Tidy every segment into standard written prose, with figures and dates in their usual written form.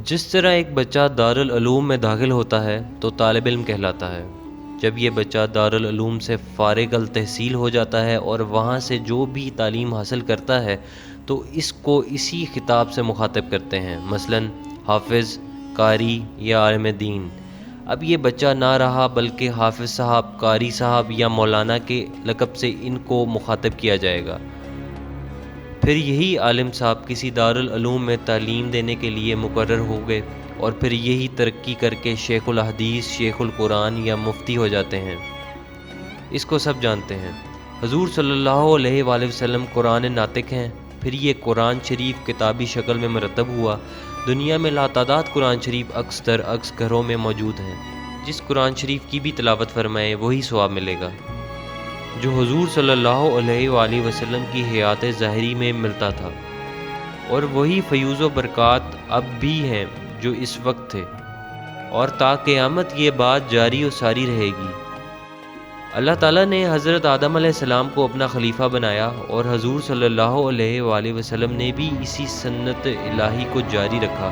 جس طرح ایک بچہ دارالعلوم میں داخل ہوتا ہے تو طالب علم کہلاتا ہے۔ جب یہ بچہ دارالعلوم سے فارغ التحصیل ہو جاتا ہے اور وہاں سے جو بھی تعلیم حاصل کرتا ہے تو اس کو اسی خطاب سے مخاطب کرتے ہیں، مثلاً حافظ، قاری یا عالم دین۔ اب یہ بچہ نہ رہا بلکہ حافظ صاحب، قاری صاحب یا مولانا کے لقب سے ان کو مخاطب کیا جائے گا۔ پھر یہی عالم صاحب کسی دارالعلوم میں تعلیم دینے کے لیے مقرر ہو گئے اور پھر یہی ترقی کر کے شیخ الحدیث، شیخ القرآن یا مفتی ہو جاتے ہیں۔ اس کو سب جانتے ہیں۔ حضور صلی اللہ علیہ وآلہ وسلم قرآن ناطق ہیں، پھر یہ قرآن شریف کتابی شکل میں مرتب ہوا۔ دنیا میں لاتعداد قرآن شریف عکس در عکس گھروں میں موجود ہیں۔ جس قرآن شریف کی بھی تلاوت فرمائے وہی ثواب ملے گا جو حضور صلی اللہ علیہ وآلہ وسلم کی حیات ظاہری میں ملتا تھا، اور وہی فیوز و برکات اب بھی ہیں جو اس وقت تھے، اور تا قیامت یہ بات جاری و ساری رہے گی۔ اللہ تعالیٰ نے حضرت آدم علیہ السلام کو اپنا خلیفہ بنایا، اور حضور صلی اللہ علیہ وآلہ وسلم نے بھی اسی سنت الہی کو جاری رکھا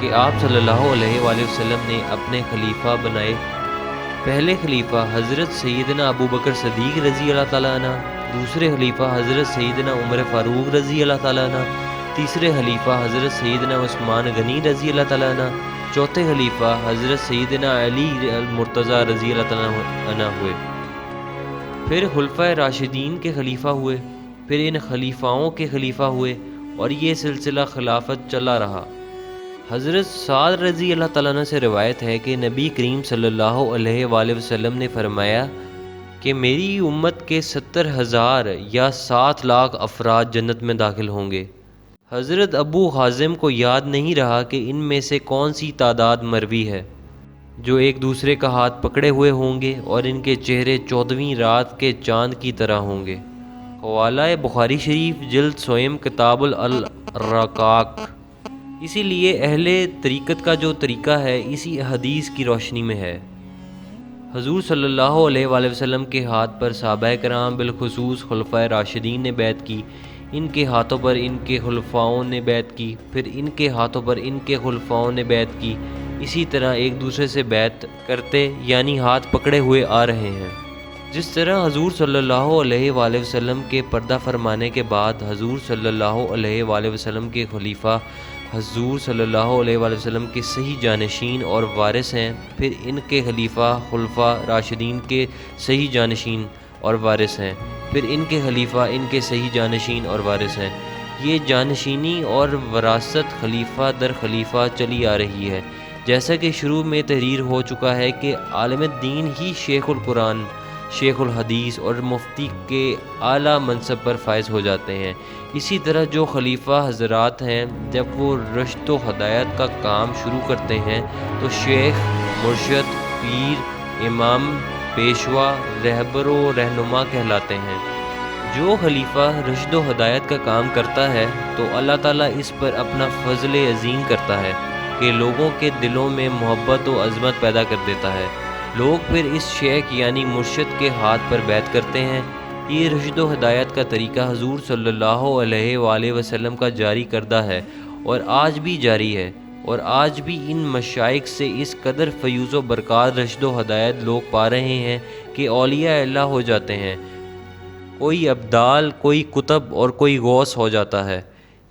کہ آپ صلی اللہ علیہ وآلہ وسلم نے اپنے خلیفہ بنائے۔ پہلے خلیفہ حضرت سیدنا ابو بکر صدیق رضی اللہ تعالیٰ عنہ، دوسرے خلیفہ حضرت سیدنا عمر فاروق رضی اللہ تعالیٰ عنہ، تیسرے خلیفہ حضرت سیدنا عثمان غنی رضی اللہ تعالیٰ عنہ، چوتھے خلیفہ حضرت سیدنا علی المرتضیٰ رضی اللہ تعالیٰ عنہ ہوئے۔ پھر خلفائے راشدین کے خلیفہ ہوئے، پھر ان خلیفاؤں کے خلیفہ ہوئے، اور یہ سلسلہ خلافت چلا رہا۔ حضرت سعد رضی اللہ تعالیٰ عنہ سے روایت ہے کہ نبی کریم صلی اللہ علیہ وآلہ وسلم نے فرمایا کہ میری امت کے 70,000 یا 7 لاکھ افراد جنت میں داخل ہوں گے۔ حضرت ابو حازم کو یاد نہیں رہا کہ ان میں سے کون سی تعداد مروی ہے، جو ایک دوسرے کا ہاتھ پکڑے ہوئے ہوں گے اور ان کے چہرے 14ویں رات کے چاند کی طرح ہوں گے۔ حوالہ بخاری شریف جلد سوم کتاب الرقاق۔ اسی لیے اہل طریقت کا جو طریقہ ہے اسی حدیث کی روشنی میں ہے۔ حضور صلی اللہ علیہ وآلہ وسلم کے ہاتھ پر صحابہ کرام بالخصوص خلفائے راشدین نے بیعت کی، ان کے ہاتھوں پر ان کے خلفاؤں نے بیعت کی، پھر ان کے ہاتھوں پر ان کے خلفاؤں نے بیعت کی، اسی طرح ایک دوسرے سے بیعت کرتے یعنی ہاتھ پکڑے ہوئے آ رہے ہیں۔ جس طرح حضور صلی اللہ علیہ وآلہ وسلم کے پردہ فرمانے کے بعد حضور صلی اللہ علیہ وآلہ وسلم کے خلیفہ حضور صلی اللہ علیہ وآلہ وسلم کے صحیح جانشین اور وارث ہیں، پھر ان کے خلیفہ خلفاء راشدین کے صحیح جانشین اور وارث ہیں، پھر ان کے خلیفہ ان کے صحیح جانشین اور وارث ہیں۔ یہ جانشینی اور وراثت خلیفہ در خلیفہ چلی آ رہی ہے، جیسا کہ شروع میں تحریر ہو چکا ہے کہ عالم دین ہی شیخ القرآن، شیخ الحدیث اور مفتی کے اعلیٰ منصب پر فائز ہو جاتے ہیں۔ اسی طرح جو خلیفہ حضرات ہیں جب وہ رشد و ہدایت کا کام شروع کرتے ہیں تو شیخ، مرشد، پیر، امام، پیشوا، رہبر و رہنما کہلاتے ہیں۔ جو خلیفہ رشد و ہدایت کا کام کرتا ہے تو اللہ تعالیٰ اس پر اپنا فضل عظیم کرتا ہے کہ لوگوں کے دلوں میں محبت و عظمت پیدا کر دیتا ہے۔ لوگ پھر اس شیخ یعنی مرشد کے ہاتھ پر بیعت کرتے ہیں۔ یہ رشد و ہدایت کا طریقہ حضور صلی اللہ علیہ وآلہ وسلم کا جاری کردہ ہے اور آج بھی جاری ہے، اور آج بھی ان مشائخ سے اس قدر فیوز و برکات رشد و ہدایت لوگ پا رہے ہیں کہ اولیاء اللہ ہو جاتے ہیں، کوئی ابدال، کوئی قطب اور کوئی غوث ہو جاتا ہے۔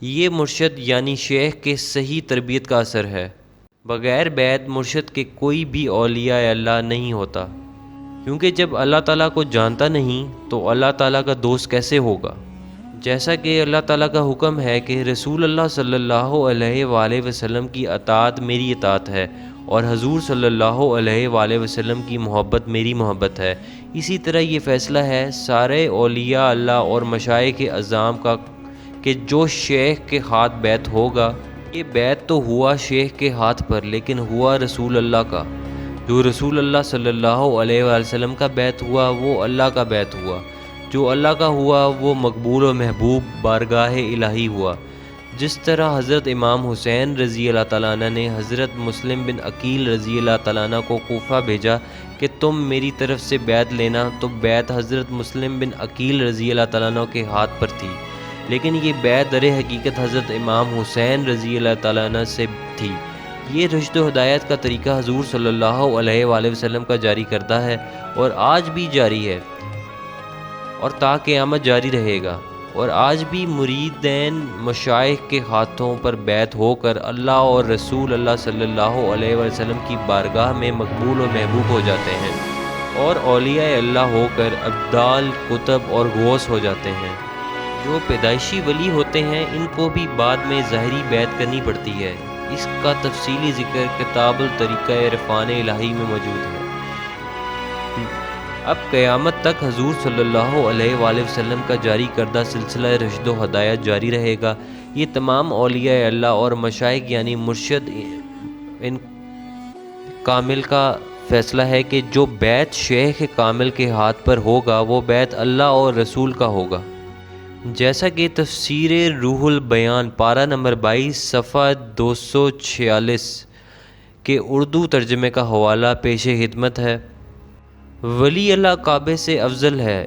یہ مرشد یعنی شیخ کے صحیح تربیت کا اثر ہے۔ بغیر بیعت مرشد کے کوئی بھی اولیاء اللہ نہیں ہوتا، کیونکہ جب اللہ تعالیٰ کو جانتا نہیں تو اللہ تعالیٰ کا دوست کیسے ہوگا؟ جیسا کہ اللہ تعالیٰ کا حکم ہے کہ رسول اللہ صلی اللہ علیہ وآلہ وسلم کی اطاعت میری اطاعت ہے، اور حضور صلی اللہ علیہ وآلہ وسلم کی محبت میری محبت ہے۔ اسی طرح یہ فیصلہ ہے سارے اولیاء اللہ اور مشائخ اعظام کا کہ جو شیخ کے ہاتھ بیعت ہوگا، یہ بیعت تو ہوا شیخ کے ہاتھ پر لیکن ہوا رسول اللہ کا۔ جو رسول اللہ صلی اللہ علیہ وآلہ وسلم کا بیعت ہوا وہ اللہ کا بیعت ہوا، جو اللہ کا ہوا وہ مقبول و محبوب بارگاہ الہی ہوا۔ جس طرح حضرت امام حسین رضی اللہ تعالیٰ عنہ نے حضرت مسلم بن عقیل رضی اللہ تعالیٰ عنہ کو کوفہ بھیجا کہ تم میری طرف سے بیعت لینا، تو بیعت حضرت مسلم بن عقیل رضی اللہ تعالیٰ عنہ کے ہاتھ پر تھی۔ لیکن یہ بیعت در حقیقت حضرت امام حسین رضی اللہ تعالیٰ عنہ سے تھی۔ یہ رشد و ہدایت کا طریقہ حضور صلی اللہ علیہ وآلہ وسلم کا جاری کردہ ہے اور آج بھی جاری ہے اور تا قیامت جاری رہے گا، اور آج بھی مریدین مشائخ کے ہاتھوں پر بیعت ہو کر اللہ اور رسول اللہ صلی اللہ علیہ وسلم کی بارگاہ میں مقبول و محبوب ہو جاتے ہیں، اور اولیاء اللہ ہو کر ابدال، کتب اور غوث ہو جاتے ہیں۔ جو پیدائشی ولی ہوتے ہیں ان کو بھی بعد میں ظاہری بیعت کرنی پڑتی ہے۔ اس کا تفصیلی ذکر کتاب الطریقہ عرفان الہی میں موجود ہے۔ اب قیامت تک حضور صلی اللہ علیہ وآلہ وسلم کا جاری کردہ سلسلہ رشد و ہدایت جاری رہے گا۔ یہ تمام اولیاء اللہ اور مشائخ یعنی مرشد ان کامل کا فیصلہ ہے کہ جو بیعت شیخ کامل کے ہاتھ پر ہوگا وہ بیعت اللہ اور رسول کا ہوگا، جیسا کہ تفسیر روح البیان پارہ نمبر 22 صفحہ 246 کے اردو ترجمے کا حوالہ پیش خدمت ہے۔ ولی اللہ کعبے سے افضل ہے،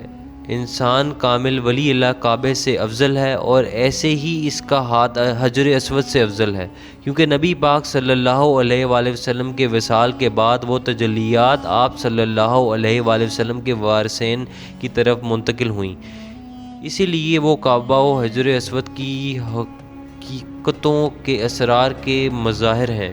انسان کامل ولی اللہ کعبے سے افضل ہے، اور ایسے ہی اس کا ہاتھ حجر اسود سے افضل ہے، کیونکہ نبی پاک صلی اللہ علیہ وآلہ وسلم کے وصال کے بعد وہ تجلیات آپ صلی اللہ علیہ وآلہ وسلم کے وارثین کی طرف منتقل ہوئیں، اسی لیے وہ کعبہ و حجر اسود کی حقیقتوں کے اسرار کے مظاہر ہیں۔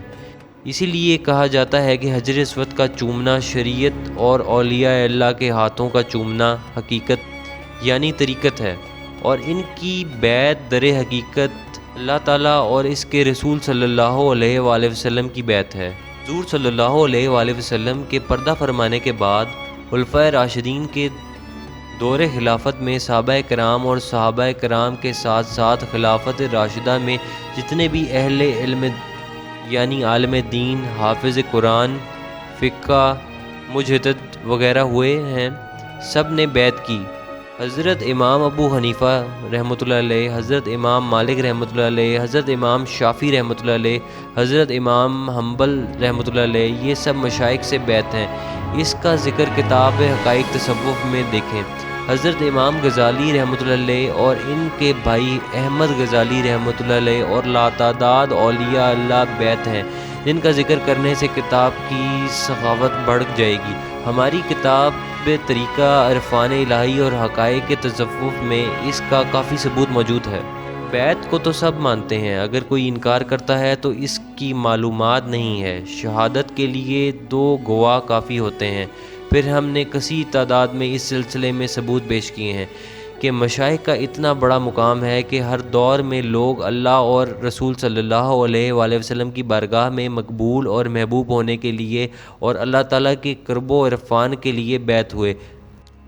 اسی لیے کہا جاتا ہے کہ حجر اسود کا چومنا شریعت اور اولیاء اللہ کے ہاتھوں کا چومنا حقیقت یعنی طریقت ہے، اور ان کی بیعت در حقیقت اللہ تعالیٰ اور اس کے رسول صلی اللہ علیہ وآلہ وسلم کی بیعت ہے۔ حضور صلی اللہ علیہ وآلہ وسلم کے پردہ فرمانے کے بعد خلفائے راشدین کے دور خلافت میں صحابہ کرام اور صحابہ کرام کے ساتھ ساتھ خلافت راشدہ میں جتنے بھی اہل علم یعنی عالم دین، حافظ قرآن، فقہ، مجتہد وغیرہ ہوئے ہیں، سب نے بیعت کی۔ حضرت امام ابو حنیفہ رحمۃ اللہ علیہ، حضرت امام مالک رحمۃ اللہ علیہ، حضرت امام شافعی رحمۃ اللہ علیہ، حضرت امام حنبل رحمۃ اللہ علیہ، یہ سب مشائخ سے بیعت ہیں۔ اس کا ذکر کتاب حقائق تصوف میں دیکھیں۔ حضرت امام غزالی رحمۃ اللہ علیہ اور ان کے بھائی احمد غزالی رحمۃ اللہ علیہ اور لاتعداد اولیاء اللہ بیعت ہیں، جن کا ذکر کرنے سے کتاب کی سخاوت بڑھ جائے گی۔ ہماری کتاب طریقہ عرفان الہی اور حقائق تصوف میں اس کا کافی ثبوت موجود ہے۔ بیعت کو تو سب مانتے ہیں، اگر کوئی انکار کرتا ہے تو اس کی معلومات نہیں ہے۔ شہادت کے لیے 2 گواہ کافی ہوتے ہیں۔ پھر ہم نے کثیر تعداد میں اس سلسلے میں ثبوت پیش کیے ہیں کہ مشائخ کا اتنا بڑا مقام ہے کہ ہر دور میں لوگ اللہ اور رسول صلی اللہ علیہ وآلہ وسلم کی بارگاہ میں مقبول اور محبوب ہونے کے لیے اور اللہ تعالیٰ کے قرب و عرفان کے لیے بیعت ہوئے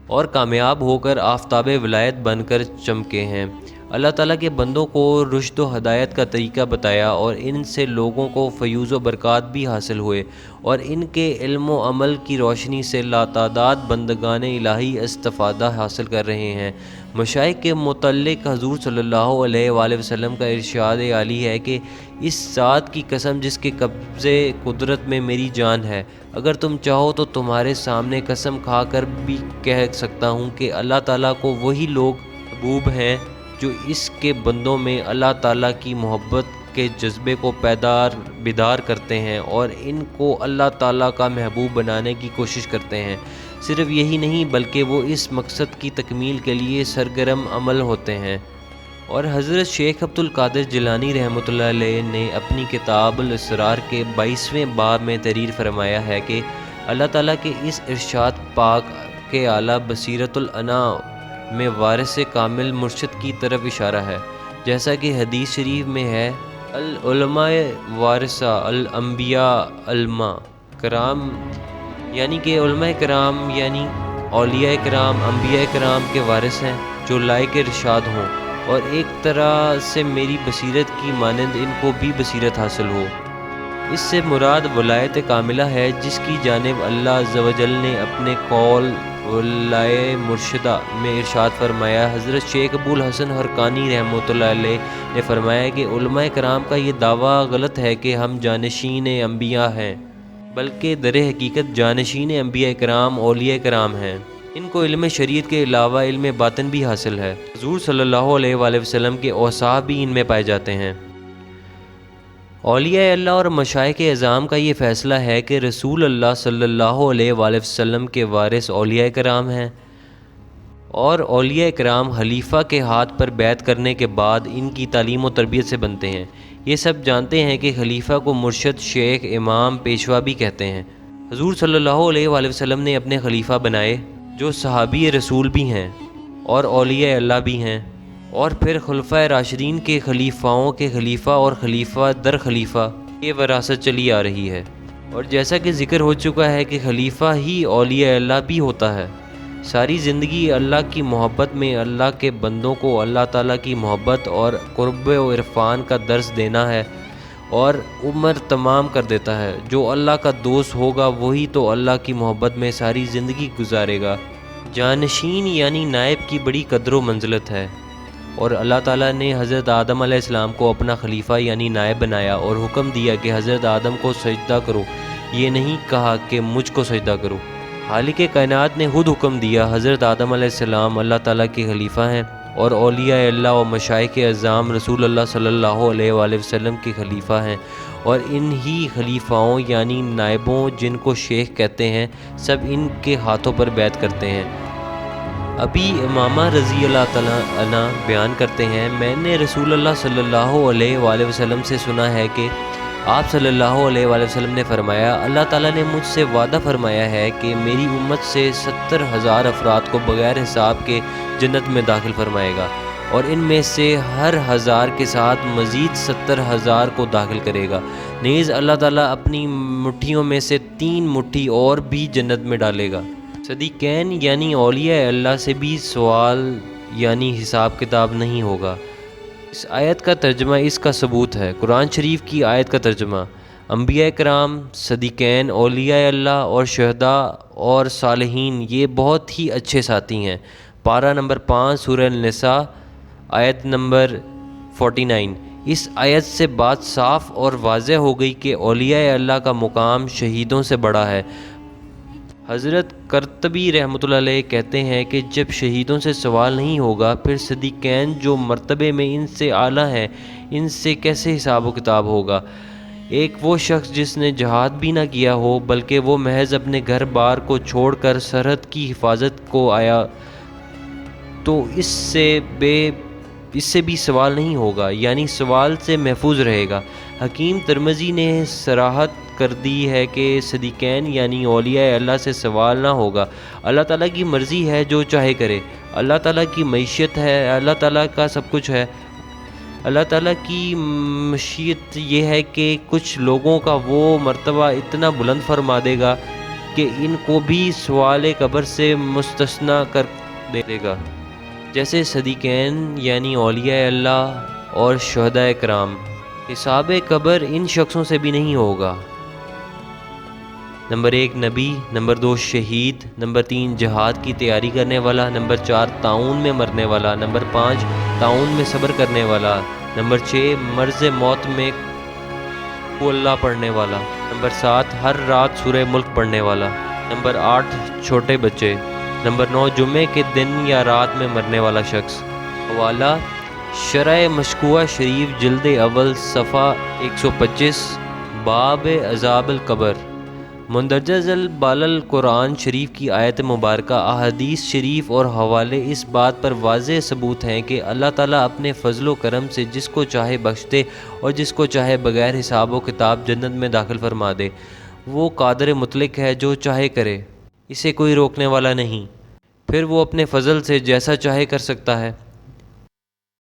اور کامیاب ہو کر آفتاب ولایت بن کر چمکے ہیں۔ اللہ تعالیٰ کے بندوں کو رشد و ہدایت کا طریقہ بتایا اور ان سے لوگوں کو فیوز و برکات بھی حاصل ہوئے، اور ان کے علم و عمل کی روشنی سے لاتعداد بندگان الہی استفادہ حاصل کر رہے ہیں۔ مشائخ کے متعلق حضور صلی اللہ علیہ وآلہ وسلم کا ارشاد عالی ہے کہ اس ذات کی قسم جس کے قبضے قدرت میں میری جان ہے، اگر تم چاہو تو تمہارے سامنے قسم کھا کر بھی کہہ سکتا ہوں کہ اللہ تعالیٰ کو وہی لوگ محبوب ہیں جو اس کے بندوں میں اللہ تعالیٰ کی محبت کے جذبے کو بیدار کرتے ہیں اور ان کو اللہ تعالیٰ کا محبوب بنانے کی کوشش کرتے ہیں۔ صرف یہی نہیں بلکہ وہ اس مقصد کی تکمیل کے لیے سرگرم عمل ہوتے ہیں۔ اور حضرت شیخ عبد القادر جیلانی رحمۃ اللہ علیہ نے اپنی کتاب الاسرار کے 22ویں باب میں تحریر فرمایا ہے کہ اللہ تعالیٰ کے اس ارشاد پاک کے اعلیٰ بصیرت الانا میں وارث کامل مرشد کی طرف اشارہ ہے، جیسا کہ حدیث شریف میں ہے العلماء وارثہ الانبیاء علماء کرام، یعنی کہ علماء کرام یعنی اولیاء کرام انبیاء کرام کے وارث ہیں جو لائق ارشاد ہوں، اور ایک طرح سے میری بصیرت کی مانند ان کو بھی بصیرت حاصل ہو۔ اس سے مراد ولایت کاملہ ہے جس کی جانب اللہ عز و جل نے اپنے قول ولائے مرشدہ میں ارشاد فرمایا۔ حضرت شیخ ابو الحسن حرقانی رحمۃ اللہ علیہ نے فرمایا کہ علماء کرام کا یہ دعویٰ غلط ہے کہ ہم جانشین انبیاء ہیں، بلکہ در حقیقت جانشین انبیاء کرام اولیاء کرام ہیں۔ ان کو علم شریعت کے علاوہ علم باطن بھی حاصل ہے۔ حضور صلی اللہ علیہ وآلہ وسلم کے اوصاف بھی ان میں پائے جاتے ہیں۔ اولیاء اللہ اور مشائخ اعظام کا یہ فیصلہ ہے کہ رسول اللہ صلی اللہ علیہ وآلہ وسلم کے وارث اولیاء کرام ہیں، اور اولیاء کرام خلیفہ کے ہاتھ پر بیعت کرنے کے بعد ان کی تعلیم و تربیت سے بنتے ہیں۔ یہ سب جانتے ہیں کہ خلیفہ کو مرشد، شیخ، امام، پیشوا بھی کہتے ہیں۔ حضور صلی اللہ علیہ وآلہ وسلم نے اپنے خلیفہ بنائے جو صحابی رسول بھی ہیں اور اولیاء اللہ بھی ہیں، اور پھر خلفائے راشدین کے خلیفاؤں کے خلیفہ اور خلیفہ در خلیفہ یہ وراثت چلی آ رہی ہے۔ اور جیسا کہ ذکر ہو چکا ہے کہ خلیفہ ہی اولیاء اللہ بھی ہوتا ہے۔ ساری زندگی اللہ کی محبت میں اللہ کے بندوں کو اللہ تعالیٰ کی محبت اور قرب و عرفان کا درس دینا ہے، اور عمر تمام کر دیتا ہے۔ جو اللہ کا دوست ہوگا وہی تو اللہ کی محبت میں ساری زندگی گزارے گا۔ جانشین یعنی نائب کی بڑی قدر و منزلت ہے، اور اللہ تعالیٰ نے حضرت آدم علیہ السلام کو اپنا خلیفہ یعنی نائب بنایا اور حکم دیا کہ حضرت آدم کو سجدہ کرو، یہ نہیں کہا کہ مجھ کو سجدہ کرو۔ خالق کائنات نے خود حکم دیا۔ حضرت آدم علیہ السلام اللہ تعالیٰ کے خلیفہ ہیں، اور اولیاء اللہ و مشائخ اعظام رسول اللہ صلی اللہ علیہ وآلہ وسلم کے خلیفہ ہیں، اور انہی خلیفاؤں یعنی نائبوں جن کو شیخ کہتے ہیں سب ان کے ہاتھوں پر بیعت کرتے ہیں۔ ابھی امامہ رضی اللہ تعالیٰ عنہ بیان کرتے ہیں، میں نے رسول اللہ صلی اللہ علیہ وآلہ وسلم سے سنا ہے کہ آپ صلی اللہ علیہ وآلہ وسلم نے فرمایا، اللہ تعالیٰ نے مجھ سے وعدہ فرمایا ہے کہ میری امت سے 70,000 افراد کو بغیر حساب کے جنت میں داخل فرمائے گا، اور ان میں سے ہر 1000 کے ساتھ مزید 70,000 کو داخل کرے گا۔ نیز اللہ تعالیٰ اپنی مٹھیوں میں سے 3 مٹھی اور بھی جنت میں ڈالے گا۔ صدیقین یعنی اولیاء اللہ سے بھی سوال یعنی حساب کتاب نہیں ہوگا۔ اس آیت کا ترجمہ اس کا ثبوت ہے۔ قرآن شریف کی آیت کا ترجمہ: انبیاء کرام، صدیقین، اولیاء اللہ اور شہداء اور صالحین یہ بہت ہی اچھے ساتھی ہیں۔ پارہ نمبر 5 سورہ النساء آیت نمبر 49۔ اس آیت سے بات صاف اور واضح ہو گئی کہ اولیاء اللہ کا مقام شہیدوں سے بڑا ہے۔ حضرت قرطبی رحمۃ اللہ علیہ کہتے ہیں کہ جب شہیدوں سے سوال نہیں ہوگا، پھر صدیقین جو مرتبے میں ان سے اعلیٰ ہیں ان سے کیسے حساب و کتاب ہوگا؟ ایک وہ شخص جس نے جہاد بھی نہ کیا ہو بلکہ وہ محض اپنے گھر بار کو چھوڑ کر سرحد کی حفاظت کو آیا تو اس سے بھی سوال نہیں ہوگا، یعنی سوال سے محفوظ رہے گا۔ حکیم ترمذی نے صراحت کر دی ہے کہ صدیقین یعنی اولیاء اللہ سے سوال نہ ہوگا۔ اللہ تعالیٰ کی مرضی ہے، جو چاہے کرے۔ اللہ تعالیٰ کی معیشت ہے، اللہ تعالیٰ کا سب کچھ ہے۔ اللہ تعالیٰ کی مشیت یہ ہے کہ کچھ لوگوں کا وہ مرتبہ اتنا بلند فرما دے گا کہ ان کو بھی سوال قبر سے مستثنیٰ کر دے گا، جیسے صدیقین یعنی اولیاء اللہ اور شہداء کرام۔ حساب قبر ان شخصوں سے بھی نہیں ہوگا۔ نمبر 1 نبی، نمبر 2 شہید، نمبر 3 جہاد کی تیاری کرنے والا، نمبر 4 طاعون میں مرنے والا، نمبر 5 طاعون میں صبر کرنے والا، نمبر 6 مرض موت میں قل اللہ پڑھنے والا، نمبر 7 ہر رات سورہ ملک پڑھنے والا، نمبر 8 چھوٹے بچے، نمبر 9 جمعے کے دن یا رات میں مرنے والا شخص۔ حوالہ: شرح مشکوہ شریف جلد اول صفحہ 125، باب عذاب القبر۔ مندرجہ ذیل بالل قرآن شریف کی آیت مبارکہ، احادیث شریف اور حوالے اس بات پر واضح ثبوت ہیں کہ اللہ تعالیٰ اپنے فضل و کرم سے جس کو چاہے بخش دے اور جس کو چاہے بغیر حساب و کتاب جنت میں داخل فرما دے۔ وہ قادر مطلق ہے، جو چاہے کرے، اسے کوئی روکنے والا نہیں، پھر وہ اپنے فضل سے جیسا چاہے کر سکتا ہے۔